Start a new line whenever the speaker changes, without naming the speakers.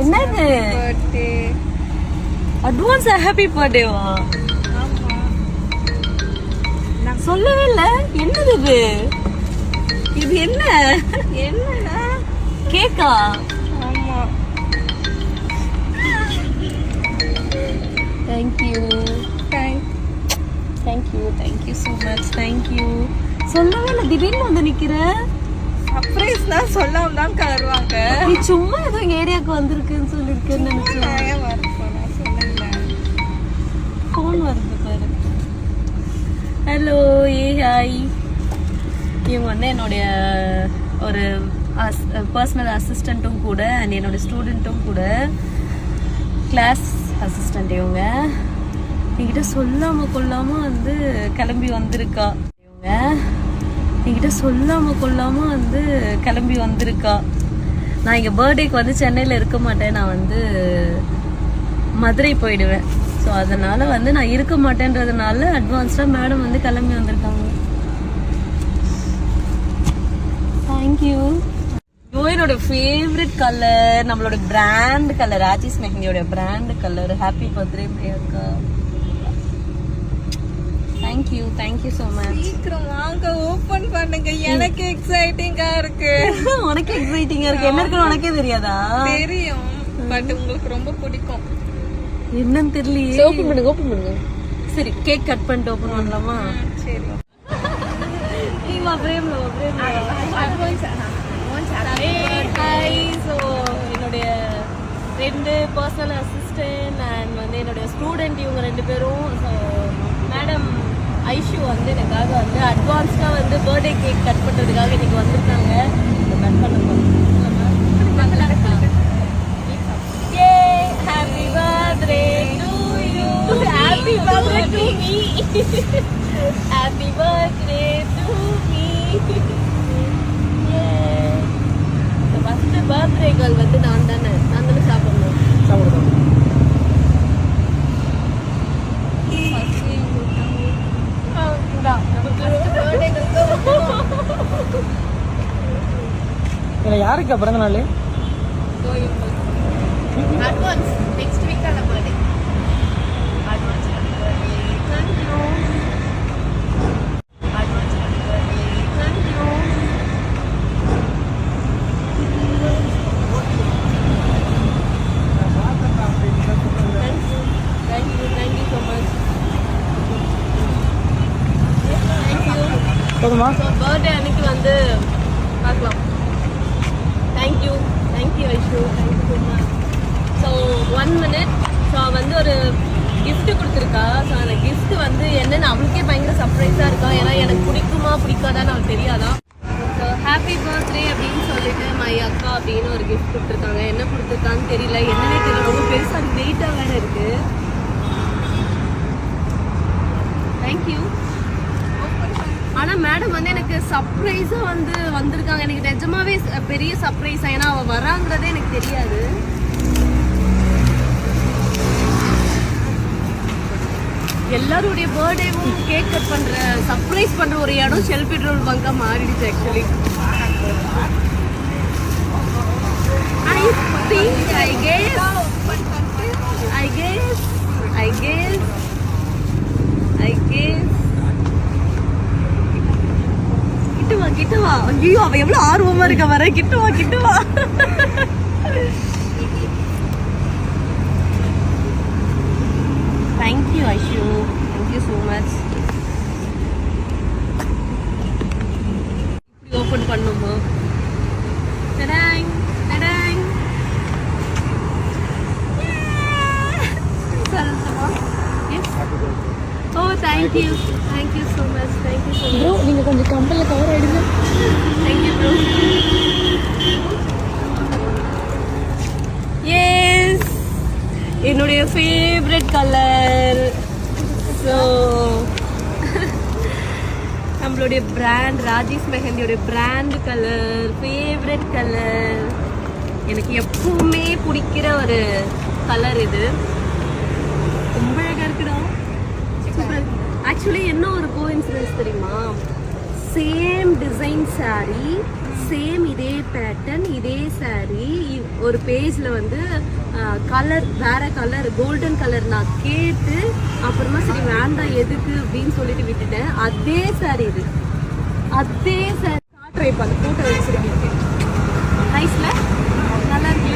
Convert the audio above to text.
என்னது
birthday
advance happy பர்த்டேவா? நான் சொல்லவே இல்ல. என்னது இது? இது என்ன?
என்னடா
கேக்கா?
ஆமா
thank you thank you so much. Thank you. சொல்லவே இல்லை, திடீர்னு வந்து நிக்கிற.
சர்ப்ரைஸ் தான் சொல்லாம தான் வருவாங்க.
நீ சும்மா ஏதோ ஏரியாவுக்கு வந்திருக்குன்னு சொல்லியிருக்கேன்னு நினைச்சேன். ஃபோன் வருது பாரு. Hello, hi. இவங்க வந்து என்னுடைய ஒரு பர்சனல் அசிஸ்டண்ட்டும் கூட அண்ட் என்னோட ஸ்டூடெண்ட்டும் கூட, கிளாஸ் அசிஸ்டண்ட். இவங்க என்கிட்ட சொல்லாம கொள்ளாம வந்து கிளம்பி வந்திருக்கா. இவங்க என்கிட்ட சொல்லாம கொள்ளாம வந்து கிளம்பி வந்திருக்கா. நான் இங்க பர்த்டேக்கு வந்து சென்னையில இருக்க மாட்டேன், நான் வந்து மதுரை போயிடுவேன். ஸோ அதனால வந்து நான் இருக்க மாட்டேன்றதுனால அட்வான்ஸ்டா மேடம் வந்து கிளம்பி வந்திருக்காங்க. தேங்க்யூ. என்னோட ஃபேவரட் கலர், நம்மளோட பிராண்ட் கலர், ராஜேஷ் மெஹந்தியோட brand colour. Happy birthday Priyanka. Thank you so much.
சீக்கிரம் வாங்க, ஓபன் பண்ணுங்க. எனக்கு எக்ஸைட்டிங்கா இருக்கு.
உனக்கு எக்ஸைட்டிங்கா இருக்கு? என்ன இருக்குன்னு உனக்கே தெரியாதா?
தெரியும், பட் உங்களுக்கு ரொம்ப பிடிக்கும்.
என்னன்னு தெரியலையே. ஓபன் பண்ணுங்க. சரி, கேக் கட் பண்ணிட்டு ஓபன் பண்ணலாமா?
சரி.
என்னுடைய 2 பர்சனல் அசிஸ்டன்ட் அண்ட் வந்து என்னுடைய ஸ்டூடெண்ட், இவங்க 2 பேரும். மேடம் ஐஷு வந்து எனக்காக வந்து அட்வான்ஸ்டா வந்து பர்த்டே கேக் கட் பண்றதுக்காக இன்னைக்கு வந்திருக்காங்க. கட் பண்ண போறோம். Happy birthday to you. Happy birthday to me. Happy birthday to me. First birthday girl வந்து நான் தானே சாப்பிடணும்.
யாருக்கு பிறந்த நாள்?
அட்வான்ஸ் நெக்ஸ்ட் வீக் ஆன பர்த்டே. அட்வான்ஸ்
போதுமா?
பர்த்டே அன்னைக்கு வந்து பார்க்கலாம். Thank you Aishu. Thank you so much. So 1 minute. So வந்து ஒரு கிஃப்ட் கொடுத்துருக்கா. ஸோ அந்த கிஃப்ட் வந்து என்னன்னு அவளுக்கே பயங்கர சர்ப்ரைஸாக இருக்கா. ஏன்னா எனக்கு பிடிக்குமா பிடிக்காதான்னு அவளுக்கு தெரியாதான். ஸோ ஹாப்பி பர்த்டே அப்படின்னு சொல்லிட்டு மை அக்கா அப்படின்னு ஒரு கிஃப்ட் கொடுத்துருக்காங்க. என்ன கொடுத்துருக்கான்னு தெரியல, என்னன்னே தெரியல. ரொம்ப பெருசாக அது வெயிட்டாக வேற இருக்கு. தேங்க்யூ. ஆனா மேடம் வந்து எனக்கு சர்ப்ரைஸா வந்து வந்திருக்காங்க. எனக்கு நிஜமாவே பெரிய சர்ப்ரைஸ். ஏன்னா அவ வராங்கிறதே எனக்கு தெரியாது. எல்லாருடைய பர்த்டேவும் கேக் கட் பண்ற சர்ப்ரைஸ் பண்ற ஒரு இடம் ஷெல் பெட்ரோல் பங்கா மாறிடுச்சு. ஆக்சுவலி I guess கிட்ட வா. ஐயோ, அவ எவ்வளவு ஆர்வமா இருக்க. வர கிட்ட வா. Thank you Aishu. Thank you so much. இப்படி ஓப்பன் பண்ணுமா? டடாங் டடாங். சொல்லட்டுமா? Yes. Oh thank you so much.
Bro, நீங்க கொஞ்சம் கம்பல்ல கவர் ஆயிடுங்க.
Thank you bro. எஸ், என்னுடைய ஃபேவரட் கலர். ஸோ நம்மளுடைய பிராண்ட் ராஜேஷ் மெஹந்தியோட பிராண்ட் கலர், ஃபேவரட் கலர். எனக்கு எப்பவுமே பிடிக்கிற ஒரு கலர் இது. ரொம்ப அழகா இருக்குடா. ஆக்சுவலி என்ன ஒரு கோஇன்சிடன்ஸ் தெரியுமா? சேம் டிசைன் saree, சேம் இதே பேட்டர்ன் இதே saree ஒரு பேஜ்ல வந்து கலர் வேற கலர் கோல்டன் கலர் நான் கேட்டு அப்புறமா சரி வேண்டாம் எதுக்கு அப்படின்னு சொல்லிட்டு விட்டுட்டேன். அதே saree இது, அதே saree காட்டுறேன். இப்போ அந்த போட்டோ வச்சிருக்கேன். நைஸ்ல நல்லா இருக்கு.